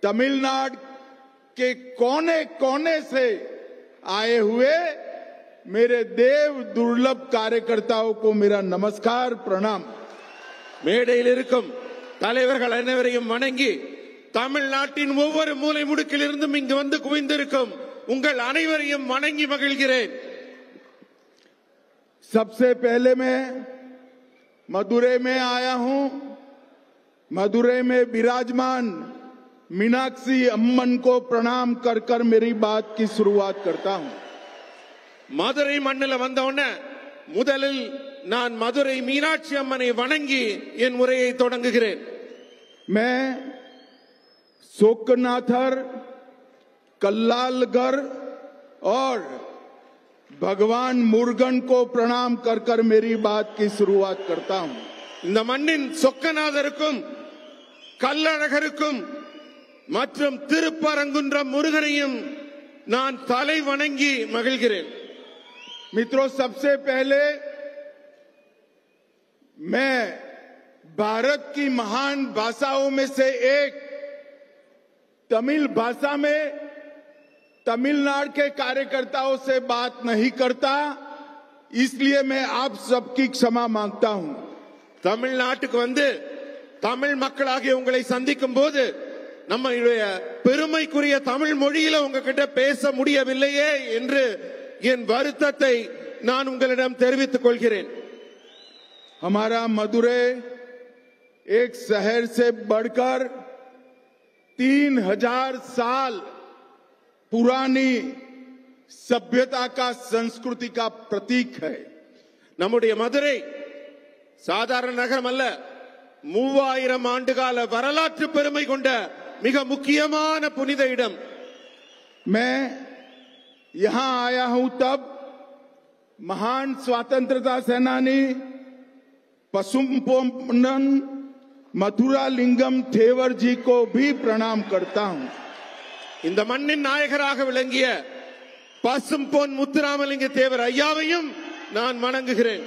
तमिलनाडु के कोने कोने से आए हुए मेरे देव दुर्लभ कार्यकर्ताओं को मेरा नमस्कार प्रणाम। மேடையில் இருக்கும் தலைவர்கள் அனைவரையும் வணங்கி தமிழ்நாட்டின் ஒவ்வொரு மூலை முடுக்கிலிருந்தும் இங்கு வந்து குவிந்திருக்கும் உங்கள் அனைவரையும் வணங்கி மகிழ்கிறேன்। सबसे पहले मैं मदुरै में आया हूं। मदुरै में विराजमान मीनाक्षी अम्मन को प्रणाम कर कर मेरी बात की शुरुआत करता हूं। மதுரை மண்ணில் வந்தவுடனே முதலில் நான் மதுரை மீனாட்சி அம்மனை வணங்கி என் உரையை தொடங்குகிறேன்। मैं शोकनाथर, कल्लालगढ़ और भगवान मुर्गन को प्रणाम कर कर मेरी बात की शुरुआत करता हूं। இந்த மண்ணின் சொக்கநாதருக்கும் கல்லழகருக்கும் மற்றும் திருப்பரங்குன்றம் முருகனையும் நான் தலை வணங்கி மகிழ்கிறேன்। मित्रों, सबसे पहले मैं भारत की महान भाषाओं में से एक तमिल भाषा में तमिलनाडु के कार्यकर्ताओं से बात नहीं करता, इसलिए मैं आप सबकी क्षमा मांगता हूं। தமிழ்நாட்டுக்கு வந்து தமிழ் மக்களாகிய உங்களை சந்திக்கும் போது நம்முடைய பெருமைக்குரிய தமிழ் மொழியில உங்ககிட்ட பேச முடியவில்லையே என்று என் வருத்தத்தை நான் உங்களிடம் தெரிவித்துக் கொள்கிறேன்। हमारा मदुरै एक शहर से बढ़कर 3000 साल पुरानी सभ्यता का, संस्कृति का प्रतीक है। நம்முடைய மதுரை சாதாரண நகரம் அல்ல, 3000 ஆண்டுகால வரலாற்று பெருமை கொண்ட மிக முக்கியமான புனித இடம்। मैं यहां आया हूं तब महान स्वतंत्रता सेनानी पसुम पोन्नन मथुरालिंगम थेवर जी को भी प्रणाम करता हूं। இந்த மண்ணின் நாயகராக விளங்கிய பசும் பொன் முத்துராமலிங்க தேவர் ஐயாவையும் நான் வணங்குகிறேன்।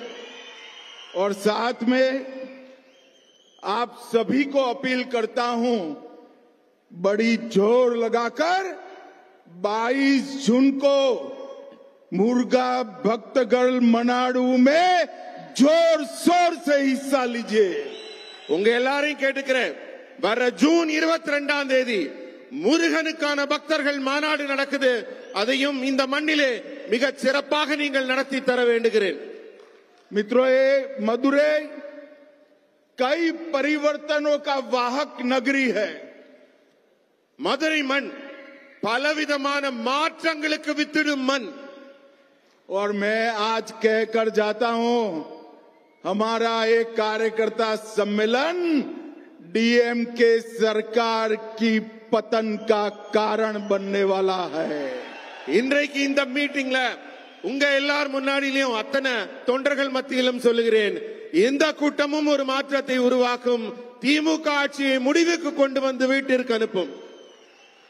और साथ में आप सभी को अपील करता हूं, बड़ी जोर लगाकर 22 जून को मुर्गा भक्तगढ़ मनाडू में जोर शोर से हिस्सा लीजिए। உங்க எல்லாரையும் கேட்டுக்கிறேன், வர ஜூன் 22ஆம் தேதி முருகனுக்கான பக்தர்கள் மாநாடு நடக்குது, அதையும் இந்த மண்ணிலே மிக சிறப்பாக நீங்கள் நடத்தி தர வேண்டுகிறேன்। मित्रों, ये मदुरै कई परिवर्तनों का वाहक नगरी है। மதுரை மண் பலவிதமான மாற்றங்களுக்கு வித்திடும் மண்। और मैं आज कहकर जाता हूं, हमारा एक कार्यकर्ता सम्मेलन डीएमके सरकार की पतन का कारण बनने वाला है। இன்றைக்கு இந்த மீட்டிங்ல உங்க எல்லார் முன்னாடியிலும் அத்தனை தொண்டர்கள் மத்தியிலும் சொல்லுகிறேன், இந்த கூட்டமும் ஒரு மாற்றத்தை உருவாக்கும், திமுக ஆட்சியை முடிவுக்கு கொண்டு வந்து வீட்டிற்கு அனுப்பும்।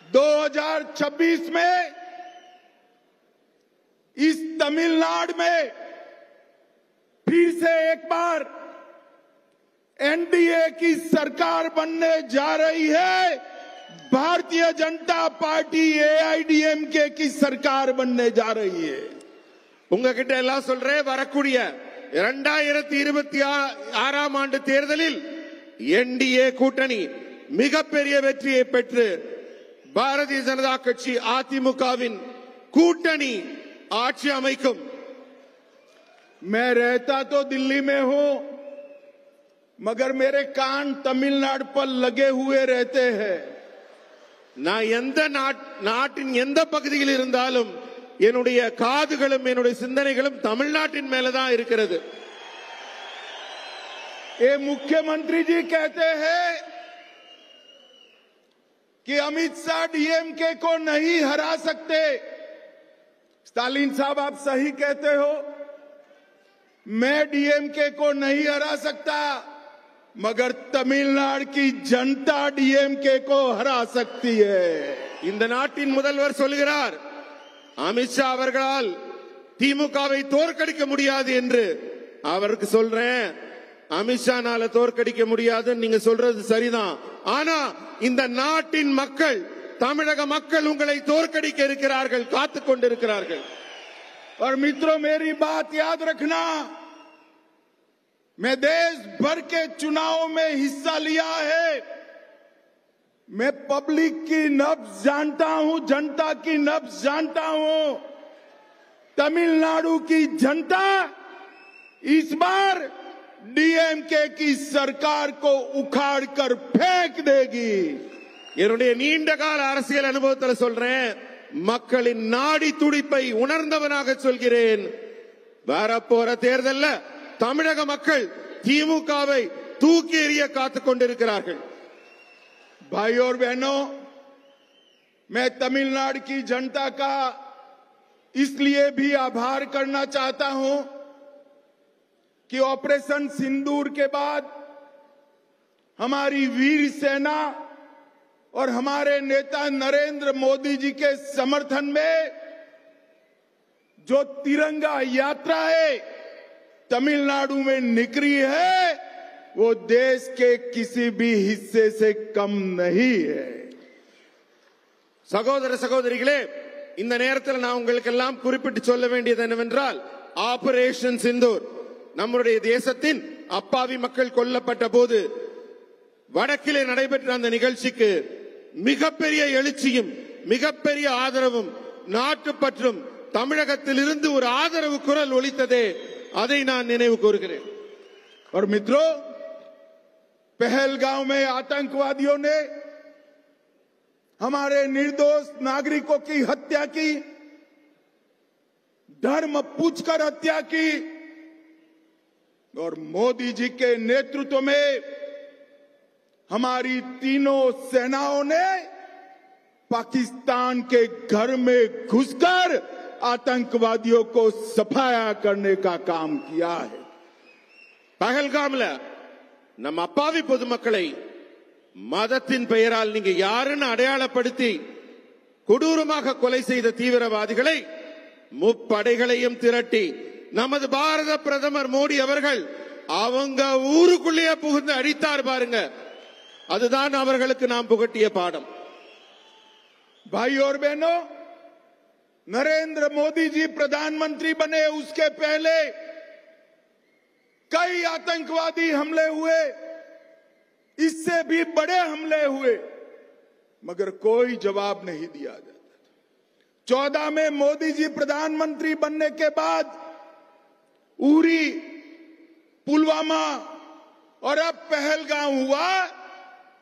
2026 में इस तमिलनाडु में फिर से एक बार एनडीए की सरकार बनने जा रही है। भारतीय जनता पार्टी एआईडीएमके की सरकार बनने जा रही है। உங்ககிட்ட எல்லாம் சொல்றேன், வரக்கூடிய 2026ஆம் ஆண்டு தேர்தலில் என்டிஏ கூட்டணி மிகப்பெரிய வெற்றியை பெற்று பாரதிய ஜனதா கட்சி அதிமுகவின் கூட்டணி ஆட்சி அமைக்கும்। मैं रहता तो दिल्ली में हूं, मगर मेरे कान तमिलनाडु पर लगे हुए रहते हैं। நான் எந்த நாட்டின் எந்த பகுதியில் இருந்தாலும் என்னுடைய காதுகளும் என்னுடைய சிந்தனைகளும் தமிழ்நாட்டின் மேலதான் இருக்கிறது। ये मुख्यमंत्री जी कहते हैं कि अमित शाह डीएमके को नहीं हरा सकते। स्टालिन साहब, आप सही कहते हो, मैं डीएमके को नहीं हरा सकता, मगर तमिलनाडु की जनता डीएमके को हरा सकती है। இந்த நாட்டின் முதல்வர் சொல்கிறார், அமித்ஷா அவர்களால் திமுகவை தோற்கடிக்க முடியாது என்று। அவருக்கு சொல்றேன், அமித்ஷானால தோற்கடிக்க முடியாதுன்னு நீங்க சொல்றது சரிதான், ஆனா இந்த நாட்டின் மக்கள், தமிழக மக்கள் உங்களை தோற்கடிக்க இருக்கிறார்கள், காத்துக் கொண்டிருக்கிறார்கள். और मित्रों, मेरी बात याद रखना, मैं देश भर के चुनाव में हिस्सा लिया है। मैं पब्लिक की नब्ज जानता हूं, जनता की नब्ज जानता हूं। तमिलनाडु की जनता इस बार डीएमके की सरकार को उखाड़ कर फेंक देगी। என்னுடைய நீண்ட கால அரசியல் அனுபவத்தில் சொல்றேன், மக்களின் நாடி துடிப்பை உணர்ந்தவனாக சொல்கிறேன். வரப்போற தேர்தல்ல தமிழக மக்கள் திமுகவை தூக்கி எறிய காத்துக் கொண்டிருக்கிறார்கள். भाई और बहनों, मैं तमिलनाडु की जनता का इसलिए भी आभार करना चाहता हूं कि ऑपरेशन सिंदूर के बाद हमारी वीर सेना और हमारे नेता नरेंद्र मोदी जी के समर्थन में जो तिरंगा यात्रा है तमिलनाडु में निकली है, वो देश के किसी भी हिस्से से कम नहीं है. சகோதர சகோதரிகளே, இந்த நேரத்தில் நான் உங்களுக்கு எல்லாம் குறிப்பிட்டு சொல்ல வேண்டியது என்னவென்றால், ஆபரேஷன் சிந்தூர் நம்முடைய தேசத்தின் அப்பாவி மக்கள் கொல்லப்பட்ட போது வடக்கிலே நடைபெற்ற அந்த நிகழ்ச்சிக்கு மிகப்பெரிய எழுச்சியும் மிகப்பெரிய ஆதரவும் நாட்டுப்பற்றும் தமிழகத்தில் இருந்து ஒரு ஆதரவு குரல் ஒலித்ததே, அதை நான் நினைவு கூறுகிறேன். और मित्रों, पहलगांव में आतंकवादियों ने हमारे निर्दोष नागरिकों की हत्या की, धर्म पूछकर हत्या की, और मोदी जी के नेतृत्व में हमारी तीनों सेनाओं ने पाकिस्तान के घर में घुसकर आतंकवादियों को सफाया करने का काम किया है. பகல்காம்ல நம்ம அப்பாவி பொதுமக்களை மதத்தின் பெயரால் நீங்க யாருன்னு அடையாளப்படுத்தி கொடூரமாக கொலை செய்த தீவிரவாதிகளை முப்படைகளையும் திரட்டி நமது பாரத பிரதமர் மோடி அவர்கள் அவங்க ஊருக்குள்ளேயே புகுந்து அடித்தார் பாருங்க. அதுதான் அவர்களுக்கு நாம் புகட்டிய பாடம். भाई और बहनों, नरेंद्र मोदी जी प्रधानमंत्री बने उसके पहले कई आतंकवादी हमले हुए, इससे भी बड़े हमले हुए, मगर कोई जवाब नहीं दिया जाता. 14 में मोदी जी प्रधानमंत्री बनने के बाद उरी, पुलवामा और अब पहलगाम हुआ.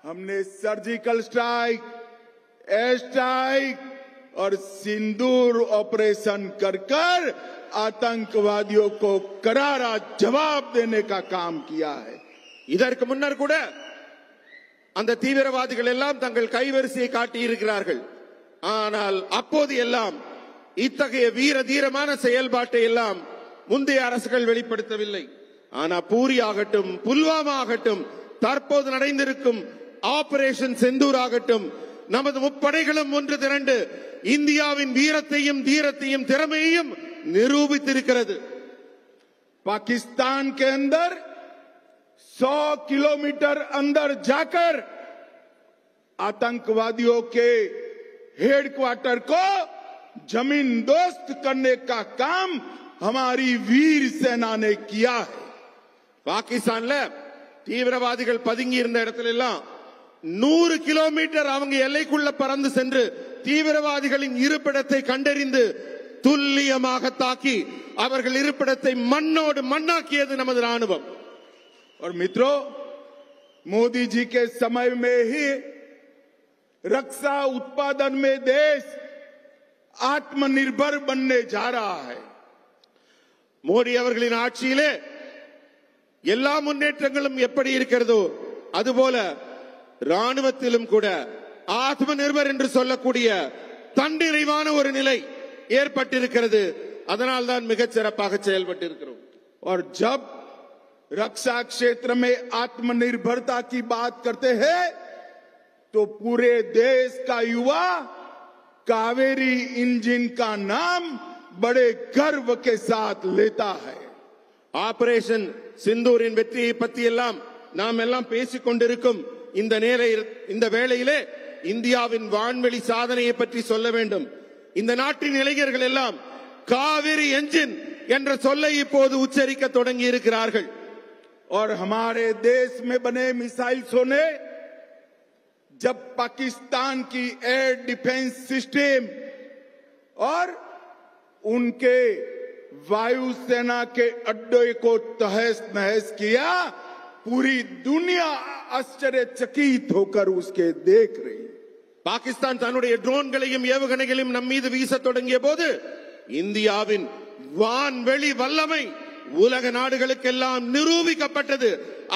हमने सर्जिकल स्ट्राइक, एयर स्ट्राइक और सिंदूर ऑपरेशन कर आतंकवादियों को करारा जवाब देने का काम किया है. இதற்கு முன்னர் கூட அந்த தீவிரவாதிகள் எல்லாம் தங்கள் கைவரிசையை காட்டி இருக்கிறார்கள். ஆனால் அப்போது எல்லாம் இத்தகைய வீர தீரமான செயல்பாட்டை எல்லாம் முந்தைய அரசுகள் வெளிப்படுத்தவில்லை. ஆனா பூரி ஆகட்டும், புல்வாமா ஆகட்டும், தற்போது நடந்திருக்கும் ஆபரேஷன் செந்தூர் ஆகட்டும், நமது முப்படைகளும் ஒன்று திரண்டு இந்தியாவின் வீரத்தையும் தீரத்தையும் திறமையையும் निरूपित. पाकिस्तान के अंदर 100 किलोमीटर अंदर जाकर आतंकवादियों के हेडक्वार्टर को जमीन दोस्त करने का काम हमारी वीर सेना ने किया है. பாகிஸ்தான்ல தீவிரவாதிகள் பதுங்கி இருந்த இடத்துல எல்லாம் 100 கிலோமீட்டர் அவங்க எல்லைக்குள்ள பறந்து சென்று தீவிரவாதிகளின் இருப்பிடத்தை கண்டறிந்து துல்லியமாக தாக்கி அவர்கள் இருப்பிடத்தை மண்ணோடு மண்ணாக்கியது நமது ராணுவம். और मित्रों, मोदी जी के समय में ही रक्षा उत्पादन में देश आत्मनिर्भर बनने जा रहा है. மோடி அவர்களின் ஆட்சியிலே எல்லா முன்னேற்றங்களும் எப்படி இருக்கிறதோ அதுபோல ராணுவத்திலும் கூட ஆத்ம நிர்பர் என்று சொல்லக்கூடிய தன்னிறைவான ஒரு நிலை ஏற்பட்டிருக்கிறது. அதனால் தான் மிகச் சிறப்பாக செயல்பட்டிருக்கிறோம். और जब रक्षा क्षेत्र में आत्मनिर्भरता की बात करते हैं तो पूरे देश का युवा कावेरी इंजन का नाम बड़े गर्व के साथ लेता है. ஆபரேஷன் சிந்தூரின் வெற்றியை பற்றி எல்லாம் நாம் எல்லாம் பேசிக் கொண்டிருக்கும் இந்த வேளையிலே இந்தியாவின் வான்வெளி சாதனையை பற்றி சொல்ல வேண்டும். இந்த நாட்டின் இளைஞர்கள் எல்லாம் காவிரி என்ஜின் என்ற சொல்லை இப்போது உச்சரிக்க தொடங்கி இருக்கிறார்கள். और हमारे देश में बने मिसाइल्सों ने जब पाकिस्तान की एयर डिफेंस सिस्टम और उनके वायुसेना के अड्डे को तहस नहस किया, पूरी दुनिया आश्चर्यचकित होकर उसके देख रही. பாகிஸ்தான் தன்னுடைய ட்ரோன்களையும் ஏவுகணைகளையும் நம் மீது வீச தொடங்கிய போது இந்தியாவின் வான்வெளி வல்லமை உலக நாடுகளுக்கெல்லாம் நிரூபிக்கப்பட்டது.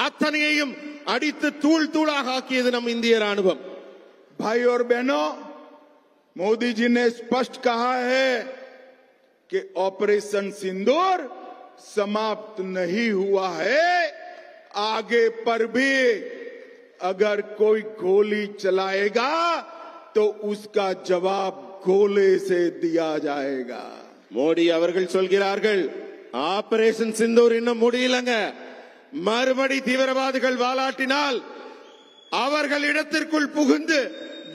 அத்தனையையும் அடித்து தூள் தூளாக ஆக்கியது நம் இந்திய ராணுவம். भाई और बहनों, मोदी जी ने स्पष्ट कहा है कि ऑपरेशन सिंदूर समाप्त नहीं हुआ है. आगे पर भी अगर कोई गोली चलाएगा तो उसका जवाब गोले से दिया जाएगा. மோடி அவர்கள் சொல்கிறார்கள், ஆபரேஷன் சிந்தூர் இன்னும் முடியலங்க. மறுபடி தீவிரவாதிகள் வாலாட்டினால் அவர்கள் இடத்திற்குள் புகுந்து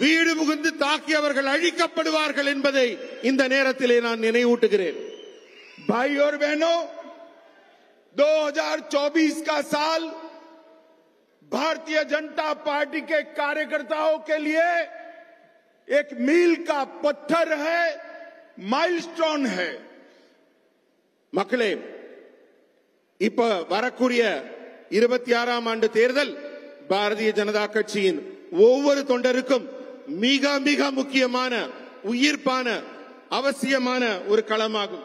வீடு புகுந்து தாக்கி அவர்கள் அழிக்கப்படுவார்கள் என்பதை இந்த நேரத்திலே நான் நினைவூட்டுகிறேன். भाई और बहनों, 2024 का साल भारतीय जनता पार्टी के कार्यकर्ताओं के लिए एक मील का पत्थर है, माइलस्टोन है. மக்களே, இப்ப வரக்கூடிய 26ஆம் ஆண்டு தேர்தல் பாரதிய ஜனதா கட்சியின் ஒவ்வொரு தொண்டருக்கும் மிக மிக முக்கியமான, உயிர்ப்பான, அவசியமான ஒரு களமாகும்.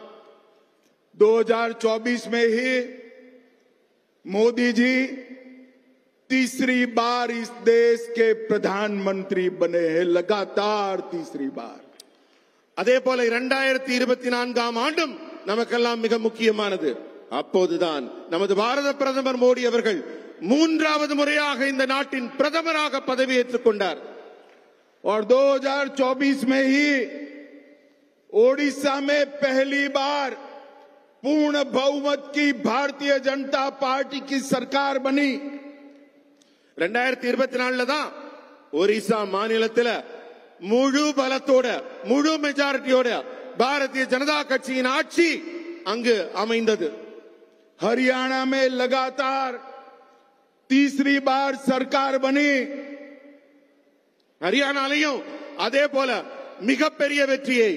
2024 में ही मोदी जी तीसरी बार इस देश के प्रधानमंत्री बने हैं, लगातार तीसरी बार. அதே போல 2024ஆம் ஆண்டும் நமக்கெல்லாம் மிக முக்கியமானது. அப்போதுதான் நமது பாரத பிரதமர் மோடி அவர்கள் 3வது முறையாக இந்த நாட்டின் பிரதமராக பதவியேற்றுக் கொண்டார். और 2024 में ही ओडिशा में पहली बार पूर्ण बहुमत की भारतीय जनता पार्टी की सरकार बनी. 2024 தான் ஒரிசா மாநிலத்தில் முழு பலத்தோட, முழு மெஜாரிட்டியோட பாரதிய ஜனதா கட்சியின் ஆட்சி அங்கு அமைந்தது. हरियाणा में लगातार तीसरी बार सरकार बनी. ஹரியானாலையும் அதே போல மிகப்பெரிய வெற்றியை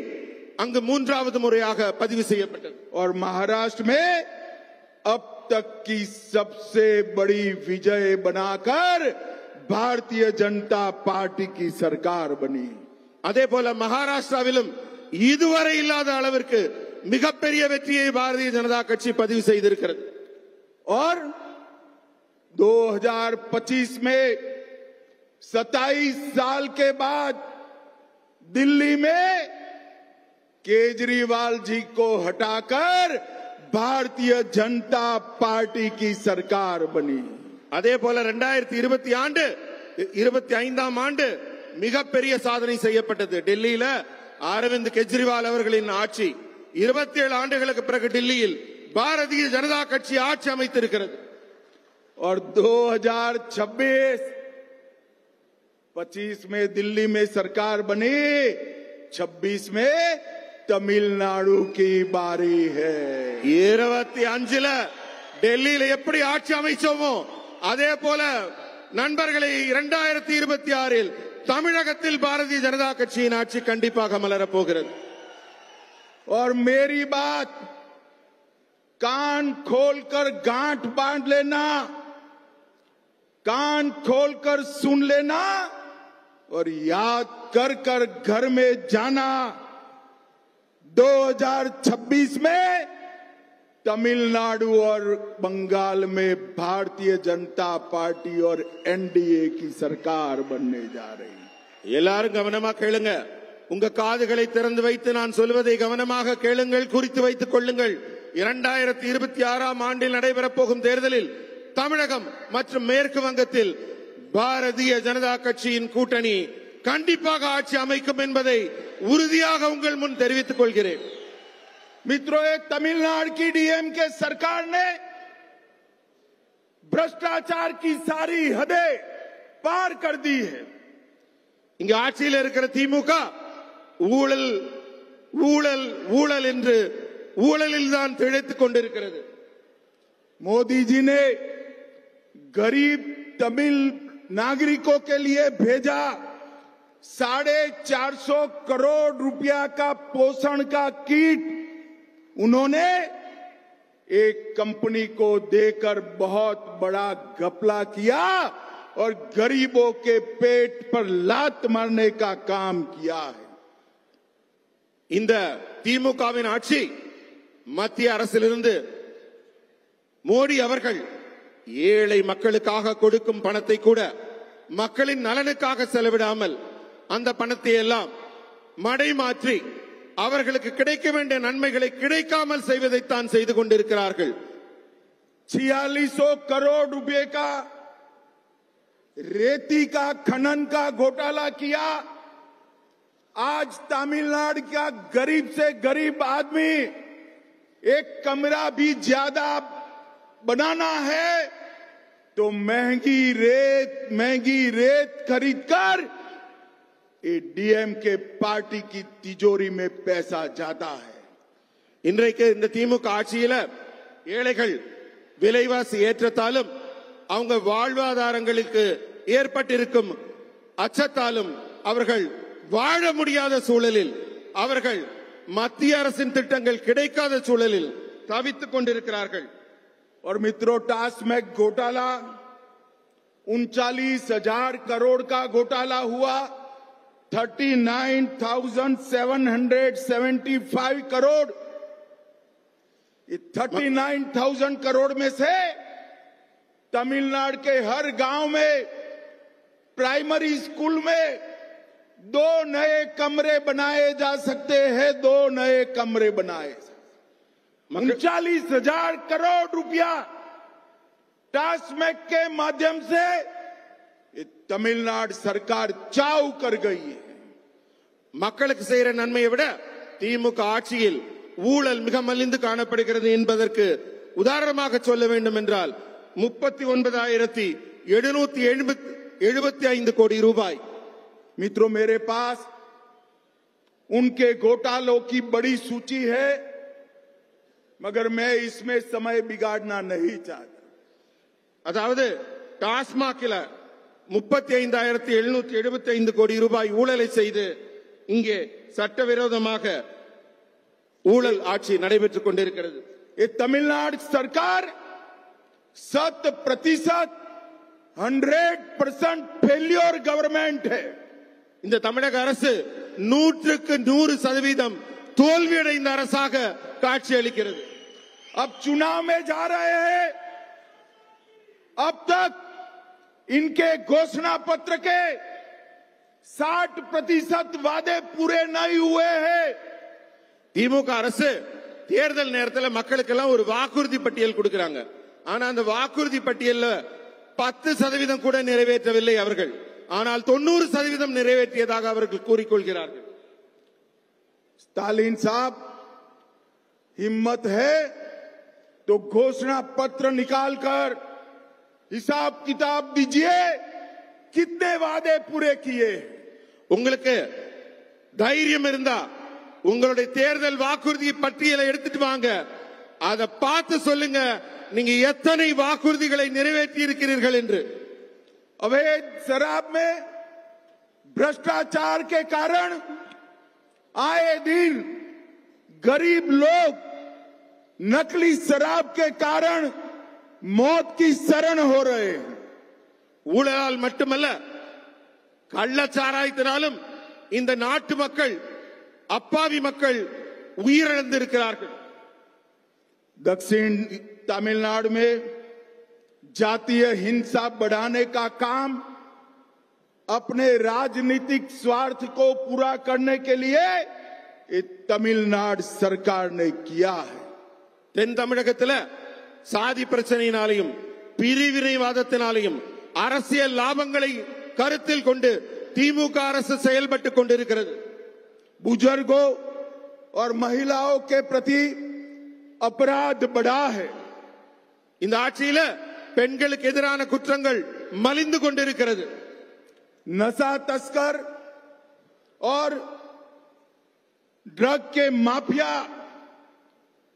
அங்கு 3வது முறையாக பதிவு செய்யப்பட்டது. और महाराष्ट्र में अब तक की सबसे बड़ी विजय बनाकर भारतीय जनता पार्टी की सरकार बनी. அதே போல மகாராஷ்டிராவிலும் இதுவரை இல்லாத அளவிற்கு மிகப்பெரிய வெற்றியை பாரதிய ஜனதா கட்சி பதிவு செய்திருக்கிறது. और 2025 में 27 साल के बाद दिल्ली में केजरीवाल जी को हटाकर भारतीय जनता पार्टी की सरकार बनी. அதே போல 2025ஆம் ஆண்டு மிகப்பெரிய சாதனை செய்யப்பட்டது. டெல்லியில அரவிந்த் கெஜ்ரிவால் அவர்களின் ஆட்சி 27 ஆண்டுகளுக்கு பிறகு டெல்லியில் பாரதிய ஜனதா கட்சி ஆட்சி அமைத்திருக்கிறது. और 2025 में दिल्ली में सरकार बनी, 26 में तमिलनाडु की बारी है. 25ல டெல்லியில எப்படி ஆட்சி அமைச்சோமோ அதே போல நண்பர்களை 2026இல் தமிழகத்தில் பாரதிய ஜனதா கட்சியின் ஆட்சி கண்டிப்பாக மலரப் போகிறது. और मेरी बात कान खोलकर गांठ बांध लेना, कान खोलकर सुन लेना और याद कर कर घर में जाना. 2026 में तमिलनाडु और बंगाल में भारतीय जनता पार्टी और एनडीए की सरकार बनने जा रही. எல்லாரும் கவனமா கேளுங்க. உங்க காதுகளை திறந்து வைத்து நான் சொல்வதை கவனமாக கேளுங்கள், குறித்து வைத்துக் கொள்ளுங்கள். 2026ஆம் ஆண்டில் நடைபெறப் போகும் தேர்தலில் தமிழகம் மற்றும் மேற்கு வங்கத்தில் பாரதிய ஜனதா கட்சியின் கூட்டணி கண்டிப்பாக ஆட்சி அமைக்கும் என்பதை உறுதியாக உங்கள் முன் தெரிவித்துக் கொள்கிறேன். मित्रों, तमिलनाडु की डीएमके सरकार ने भ्रष्टाचार की सारी हदें पार कर दी है। இங்க ஆட்சியில் இருக்கிற திமுக ஊழல் ஊழல் ஊழல் என்று ஊழலில் தான் திளைத்துக் கொண்டிருக்கிறது. मोदी जी ने गरीब तमिल नागरिकों के लिए भेजा 450 करोड़ रुपया का पोषण का किट। उन्होंने एक कंपनी को देकर बहुत बड़ा घपला किया और गरीबों के पेट पर लात मारने का काम किया है। இந்த திமுகவின் ஆட்சி மத்திய அரசிலிருந்து மோடி அவர்கள் ஏழை மக்களுக்காக கொடுக்கும் பணத்தை கூட மக்களின் நலனுக்காக செலவிடாமல் அந்த பணத்தை எல்லாம் மடைமாற்றி அவர்களுக்கு கிடைக்க வேண்டிய நன்மைகளை கிடைக்காமல் செய்வதைத்தான் செய்து கொண்டிருக்கிறார்கள். 4600 करोड़ रुपए का रेती का खनन का घोटाला किया। आज तमिलनाडु का गरीब से गरीब आदमी एक कमरा भी ज्यादा बनाना है तो महंगी रेत खरीदकर ये डीएमके पार्टी की तिजोरी में पैसा जाता है। இன்றைக்கு இந்த திமுக ஆட்சியில ஏழைகள் விலைவாசி ஏற்றத்தாலும் அவங்க வாழ்வாதாரங்களுக்கு ஏற்பட்டிருக்கும் அச்சத்தாலும் அவர்கள் வாழ முடியாத சூழலில் அவர்கள் மத்திய அரசின் திட்டங்கள் கிடைக்காத சூழலில் தவித்துக் கொண்டிருக்கிறார்கள். और मित्रों, टास्मैक घोटाला 39,000 करोड़ का घोटाला हुआ। 39,775 करोड़। ये 39,000 करोड़ में से तमिलनाडु के हर गांव में प्राइमरी स्कूल में 2 नए कमरे बनाए जा सकते हैं। 2 नए कमरे बनाए। 39,000 करोड़ रुपया टास्मैक के माध्यम से तमिलनाडु सरकार चाव कर गई है। மக்களுக்கு செய்கிற நன்மையை விட திமுக ஆட்சியில் ஊழல் மிக மலிந்து காணப்படுகிறது என்பதற்கு உதாரணமாக சொல்ல வேண்டும் என்றால் 39,775 கோடி ரூபாய். मित्रों, मेरे पास उनके घोटालों की बड़ी सूची है, मगर मैं इसमें समय बिगाड़ना नहीं चाहता. அதாவது டாஸ்மாகில் 35,775 கோடி ரூபாய் ஊழலை செய்து இங்கே சட்டவிரோதமாக ஊழல் ஆட்சி நடைபெற்றுக் கொண்டிருக்கிறது. ये तमिलनाडु सरकार 100% 100% फेल्योर गवर्नमेंट है. இந்த தமிழக அரசு 100% தோல்வியடைந்த அரசாக காட்சி அளிக்கிறது. अब चुनाव में जा रहे हैं. अब तक इनके घोषणा पत्र के 60% वादे पूरे नहीं हुए हैं. திமுக அரசு தேர்தல் நேரத்தில் மக்களுக்கெல்லாம் ஒரு வாக்குறுதி பட்டியல் கொடுக்கிறாங்க. ஆனா அந்த வாக்குறுதி பட்டியல்ல 10% கூட நிறைவேற்றவில்லை அவர்கள். ஆனால் 90% நிறைவேற்றியதாக அவர்கள் கூறிக்கொள்கிறார்கள். स्टालिन साहब, हिम्मत है तो घोषणा पत्र निकालकर हिसाब किताब दीजिए, कितने वादे पूरे किए. உங்களுக்கு தைரியம் இருந்தா உங்களுடைய தேர்தல் வாக்குறுதி பட்டியலை எடுத்துட்டு வாங்க. அதை பார்த்து சொல்லுங்க நீங்க எத்தனை வாக்குறுதிகளை நிறைவேற்றி இருக்கிறீர்கள் என்று. अवैध शराब में भ्रष्टाचार के कारण आए दिन गरीब लोग नकली शराब के कारण मौत की शरण हो रहे हैं. ஊழலால் மட்டுமல்ல கள்ளச்சாராயத்தினாலும் இந்த நாட்டு மக்கள் அப்பாவி மக்கள் உயிரிழந்திருக்கிறார்கள். दक्षिण तमिलनाडु में जातीय हिंसा बढ़ाने का काम अपने राजनीतिक स्वार्थ को पूरा करने के लिए ये तमिलनाडु सरकार ने किया है. தென் தமிழகத்தில் சாதி பிரச்சனையினாலையும் பிரிவினைவாதத்தினாலையும் அரசியல் லாபங்களை கருத்தில் கொண்டு திமுக அரசு செயல்பட்டுக் கொண்டிருக்கிறது. बुजुर्गों और महिलाओं के प्रति अपराध बढ़ा है. இந்த ஆட்சியில பெண்களுக்கு எதிரான குற்றங்கள் மலிந்து கொண்டிருக்கிறது. नशा तस्कर और ड्रग के माफिया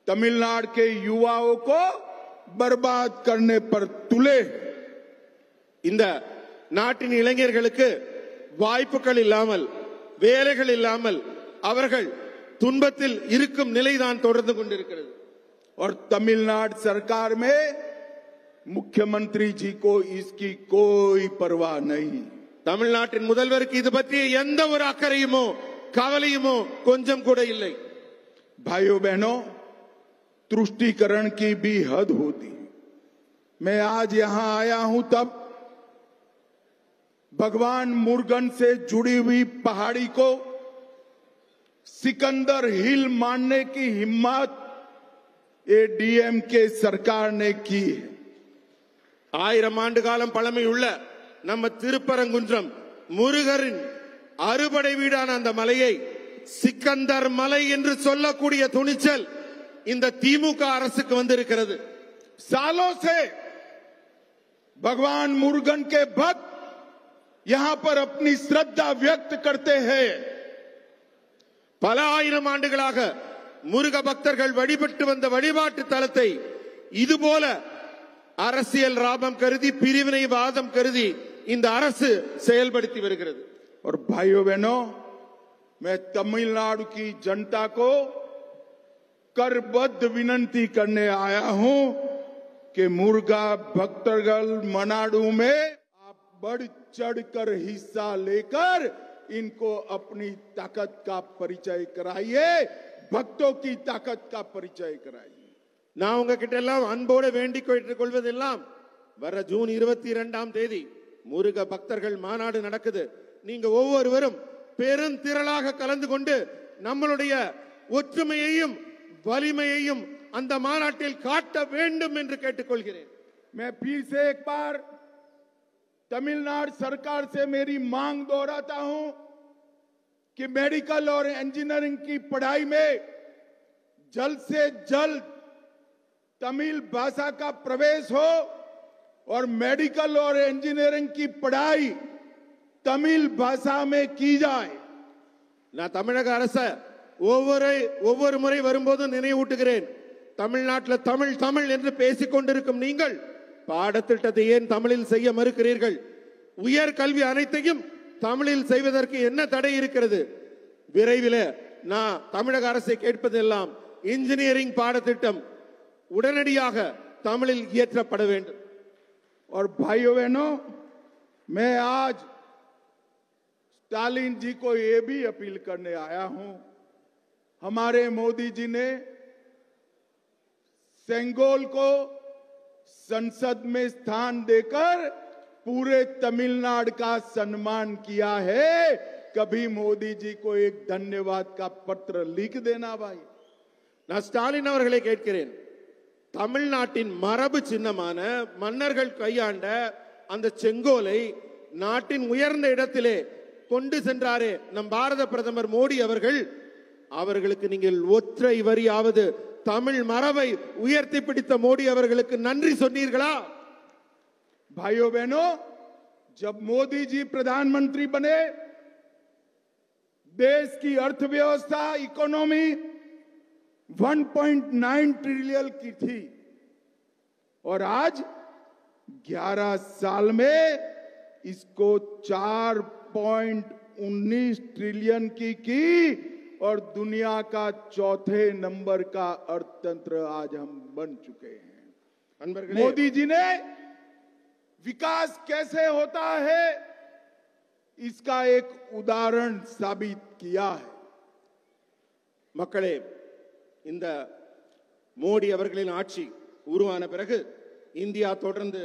तमिलनाडु के युवाओं को बर्बाद करने पर तुले। இந்த நாட்டின் இளைஞர்களுக்கு வாய்ப்புகள் இல்லாமல் வேலைகள் இல்லாமல் அவர்கள் துன்பத்தில் இருக்கும் நிலைதான் தொடர்ந்து கொண்டிருக்கிறது। और तमिलनाडु सरकार में मुख्यमंत्री जी को इसकी कोई परवाह नहीं। தமிழ்நாட்டின் முதல்வருக்கு இது பற்றிய எந்த ஒரு அக்கறையுமோ கவலையுமோ கொஞ்சம் கூட இல்லை। भाइयों बहनों, तुष्टीकरण की भी हद होती। मैं आज यहां आया हूं तब भगवान मुरुगन से जुड़ी हुई पहाड़ी को सिकंदर हिल मानने की हिम्मत ये डीएमके सरकार ने की है। 1000 ஆண்டு காலம் பழமையுள்ள நம்ம திருப்பரங்குன்றம் முருகரின் அறுபடை வீடான அந்த மலையை சிக்கந்தர் மலை என்று சொல்லக்கூடிய துணிச்சல் இந்த திமுக அரசுக்கு வந்திருக்கிறது। सालों से भगवान मुरुगन के भक्त यहां पर अपनी श्रद्धा व्यक्त करते हैं। பல ஆயிரம் ஆண்டுகளாக முருக பக்தர்கள் வழிபட்டு வந்த வழிபாட்டு தலத்தை இதுபோல அரசியல் லாபம் கருதி பிரிவினை வாதம் கருதி இந்த அரசு செயல்படுத்தி வருகிறது। और भाइयों बहनों, मैं तमिलनाडु की जनता को करबद्ध विनती करने आया हूं कि मुरुगा भक्तगल मनाडू में आप बढ़ चढ़कर हिस्सा लेकर इनको अपनी ताकत का परिचय कराइए, भक्तों की ताकत का परिचय कराइए। நான் உங்ககிட்ட எல்லாம் அன்போடு வேண்டிக் கொள்வதெல்லாம் வர ஜூன் 22ஆம் தேதி முருக பக்தர்கள் மாநாடு நடக்குது। நீங்க ஒவ்வொருவரும் பெருந்திரளாக கலந்து கொண்டு நம்மளுடைய ஒற்றுமையையும் வலிமையையும் அந்த மாநாட்டில் காட்ட வேண்டும் என்று கேட்டுக்கொள்கிறேன்। मैं फिर से एक बार तमिलनाडु सरकार से मेरी मांग दोहराता हूं कि मेडिकल और इंजीनियरिंग की पढ़ाई में जल्द से जल्द तमिल भाषा का प्रवेश हो और मेडिकल और इंजीनियरिंग की पढ़ाई तमिल भाषा में की जाए। நான் தமிழக அரசு ஒவ்வொரு முறை வரும்போது நினைவூட்டுகிறேன், தமிழ்நாட்டில் தமிழ் தமிழ் என்று பேசிக் கொண்டிருக்கும் நீங்கள் பாடத்திட்டத்தை ஏன் தமிழில் செய்ய மறுக்கிறீர்கள்? உயர் கல்வி அனைத்தையும் தமிழில் செய்வதற்கு என்ன தடை இருக்கிறது? விரைவில் நான் தமிழக அரசை கேட்பதெல்லாம் இன்ஜினியரிங் பாடத்திட்டம் உடனடியாக தமிழில் இயற்றப்பட வேண்டும்। और भाइयों बहनों, मैं आज स्टालिन जी को यह भी अपील करने आया हूं। हमारे मोदी जी ने सेंगोल को संसद में स्थान देकर पूरे तमिलनाडु का सम्मान किया है। कभी मोदी जी को एक धन्यवाद का पत्र लिख देना भाई। நான் ஸ்டாலின் அவர்களை கேட்கிறேன், தமிழ்நாட்டின் மரபு சின்னமான மன்னர்கள் கையாண்ட அந்த செங்கோலை நாட்டின் உயர்ந்த இடத்திலே கொண்டு சென்றாரே நம் பாரத பிரதமர் மோடி அவர்கள், அவர்களுக்கு நீங்கள் ஒற்றை வரியாவது தமிழ் மரபை உயர்த்தி பிடித்த மோடி அவர்களுக்கு நன்றி சொன்னீர்களா? भाइयों बहनों, जब मोदी जी प्रधानमंत्री बने देश की अर्थव्यवस्था इकोनॉमी 1.9 ट्रिलियन की थी और आज 11 साल में इसको 4.19 ट्रिलियन की और दुनिया का चौथे नंबर का अर्थतंत्र आज हम बन चुके हैं। मोदी जी ने विकास कैसे होता है इसका एक उदाहरण साबित किया है। மக்களே, இந்த மோடி அவர்களின் ஆட்சி உருவான பிறகு இந்தியா தொடர்ந்து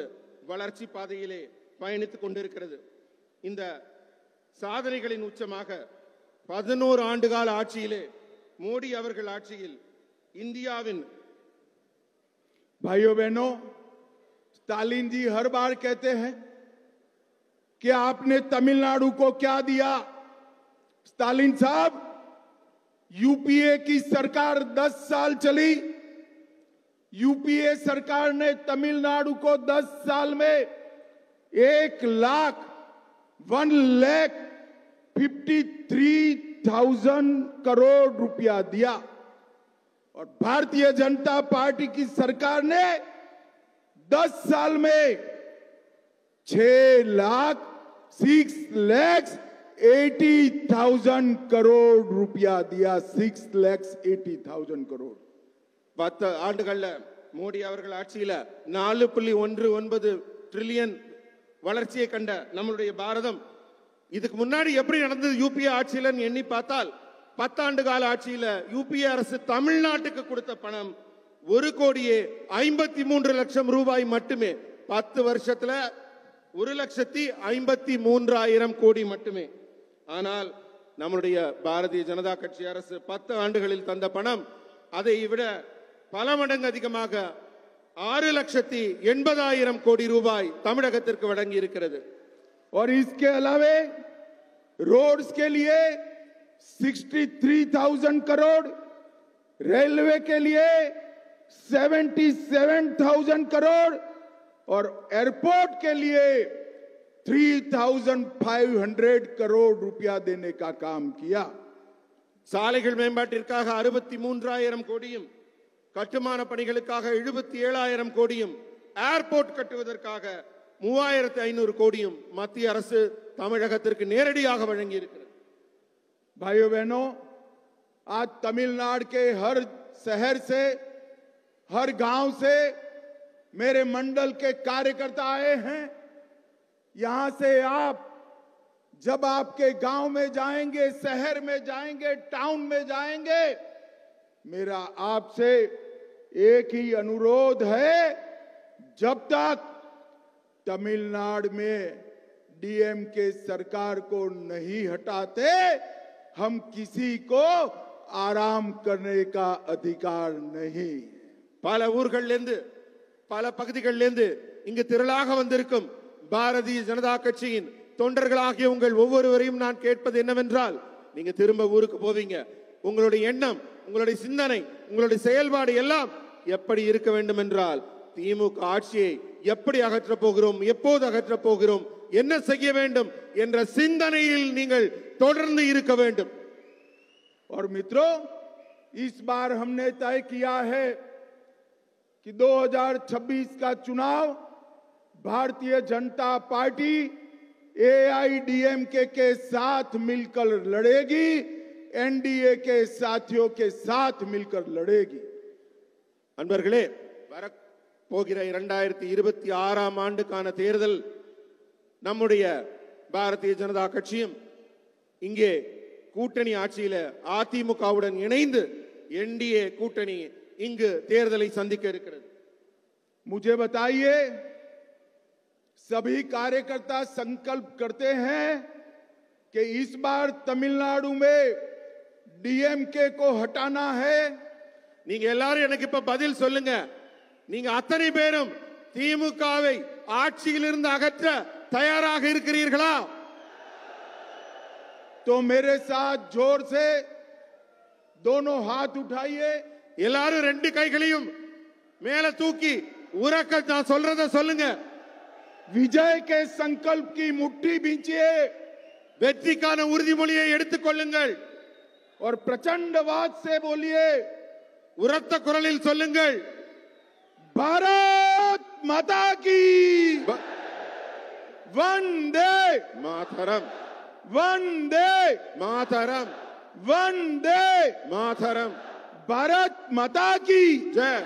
வளர்ச்சி பாதையிலே பயணித்துக் கொண்டிருக்கிறது। இந்த சாதனைகளின் உச்சமாக 11 ஆண்டுகால ஆட்சியிலே மோடி அவர்கள் ஆட்சியில் இந்தியாவின் भाइयों बहनों, स्टालिन जी हर बार कहते हैं कि आपने तमिलनाडु को क्या दिया। स्टालिन साहब, यूपीए की सरकार 10 साल चली। यूपीए सरकार ने तमिलनाडु को 10 साल में 1 लाख 1,53,000 करोड़ रुपया दिया और भारतीय जनता पार्टी की सरकार ने 10 साल में 6,80,000 करोड़ रुपया दिया। 6,80,000 करोड़ 10 ஆண்டுகள்ல மோடி அவர்கள் ஆட்சியில 4.19 ட்ரில்லியன் வளர்ச்சியை கண்ட நம்மளுடைய பாரதம் இதுக்கு முன்னாடி எப்படி நடந்தது யூபிஏ ஆட்சியில எண்ணி பார்த்தால் 10 ஆண்டு கால ஆட்சியில யூபிஏ அரசு தமிழ்நாட்டுக்கு கொடுத்த பணம் 1,53,00,000 ரூபாய் மட்டுமே. 10 வருஷத்துல 1,53,000 கோடி மட்டுமே. ஆனால் நம்முடைய பாரதிய ஜனதா கட்சி அரசு 10 ஆண்டுகளில் தந்த பணம் அதை விட பல மடங்கு அதிகமாக 6,80,000 கோடி ரூபாய் தமிழகத்திற்கு வழங்கி இருக்கிறது. और इसके अलावे रोड्स के लिए 63,000 करोड़, रेलवे के लिए 77,000 करोड़ और एयरपोर्ट के लिए 3,500 करोड़ रुपया देने का काम किया. சாலைகள் மேம்பாட்டிற்காக 63,000 கோடியும், கட்டுமான பணிகளுக்காக 77,000 கோடியும், ஏர்போர்ட் கட்டுவதற்காக 3,500 கோடியும் மத்திய அரசு தமிழகத்திற்கு நேரடியாக வழங்கி இருக்கிறது. भाइयों बहनों, आज तमिलनाडु के हर शहर से, हर गांव से मेरे मंडल के कार्यकर्ता आए हैं. यहां से आप जब आपके गांव में जाएंगे, शहर में जाएंगे, टाउन में जाएंगे, मेरा आपसे एक ही अनुरोध है, जब तक तमिलनाडु में डीएमके सरकार को नहीं हटाते हम किसी को आराम करने का अधिकार नहीं. பல ஊர்களிலிருந்து பல பகுதிகளிலிருந்து இங்கு திரளாக வந்திருக்கும் பாரதிய ஜனதா கட்சியின் தொண்டர்களாகிய உங்கள் ஒவ்வொருவரையும் நான் கேட்பது என்னவென்றால், நீங்க திரும்ப ஊருக்கு போவீங்க, உங்களுடைய எண்ணம், உங்களுடைய சிந்தனை, உங்களுடைய செயல்பாடு எல்லாம் எப்படி இருக்க வேண்டும் என்றால், திமுக ஆட்சியை எப்படி அகற்றப் போகிறோம், எப்போது அகற்றப் போகிறோம், என்ன செய்ய வேண்டும் என்ற சிந்தனையில் நீங்கள் தொடர்ந்து இருக்க வேண்டும். और मित्रों, इस बार हमने तय किया है कि 2026 का चुनाव भारतीय जनता पार्टी एआईडीएमके के साथ मिलकर लड़ेगी, एनडीए के साथियों के साथ मिलकर लड़ेगी. அன்பர்களே, போகிற 2026 ஆண்டுக்கான தேர்தல் நம்முடைய பாரதிய ஜனதா கட்சியும் இங்கே கூட்டணி ஆட்சியில அதிமுகவுடன் இணைந்து एनडीए கூட்டணி இங்கு தேர்தலை சந்திக்க இருக்கிறது. मुझे बताइए, सभी कार्यकर्ता संकल्प करते हैं कि इस बार तमिलनाडु में डीएमके को हटाना है. நீங்க எல்லாரும் எனக்கு இப்ப பதில் சொல்லுங்க. நீங்க அத்தனை பேரும் திமுகவை ஆட்சியிலிருந்து அகற்ற தயாராக இருக்கிறீர்களா? तो मेरे साथ जोर से दोनों हाथ उठाइए. எல்லாரும் ரெண்டு கைகளையும் மேல தூக்கி உரக்க நான் சொல்றத சொல்லுங்க. विजय के संकल्प की मुट्ठी बींचिए. வெற்றிக்கான உறுதிமொழியை எடுத்துக் கொள்ளுங்கள். और प्रचंडवाद से बोलिए. உரத்த குரலில் சொல்லுங்கள். भारत माता की वंदे मातरम, वंदे मातरम, वंदे मातरम. भारत माता की जय.